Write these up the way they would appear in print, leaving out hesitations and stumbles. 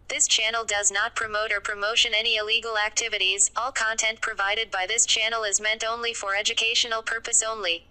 This channel does not promote or promotion any illegal activities. All content provided by this channel is meant only for educational purpose only.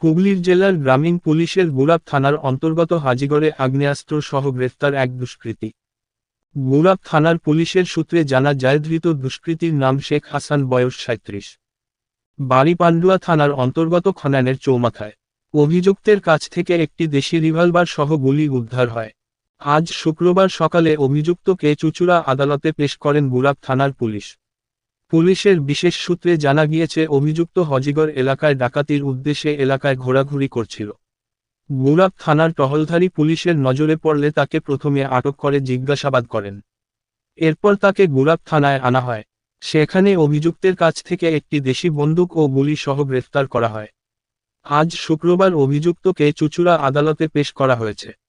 হুগলির জেলার গ্রামীণ পুলিশের গুলাব থানার অন্তর্গত হাজিগড়ে আগ্নেয়াস্ত্র সহ গ্রেফতার এক দুষ্কৃতী। গুলাব থানার পুলিশের সূত্রে জানা যায় ধৃত দুষ্কৃতীর নাম শেখ হাসান, বয়স ৩৭। বাড়ি পান্ডুয়া থানার অন্তর্গত খনানের চৌমাথায়। অভিযুক্তের কাছ থেকে একটি দেশি রিভলভার সহ গুলি উদ্ধার হয়। আজ শুক্রবার সকালে অভিযুক্তকে চুঁচুড়া আদালতে পেশ করেন গুলাব থানার পুলিশ। পুলিশের বিশেষ সূত্রে জানা গিয়েছে অভিযুক্ত হাজিগড় এলাকায় ডাকাতির উদ্দেশ্যে এলাকায় ঘোরাঘুরি করছিল। গুলাব থানার টহলধারী পুলিশের নজরে পড়লে তাকে প্রথমে আটক করে জিজ্ঞাসাবাদ করেন। এরপর তাকে গুলাব থানায় আনা হয়। সেখানে অভিযুক্তের কাছ থেকে একটি দেশি বন্দুক ও গুলি সহ গ্রেফতার করা হয়। আজ শুক্রবার অভিযুক্তকে চুঁচুড়া আদালতে পেশ করা হয়েছে।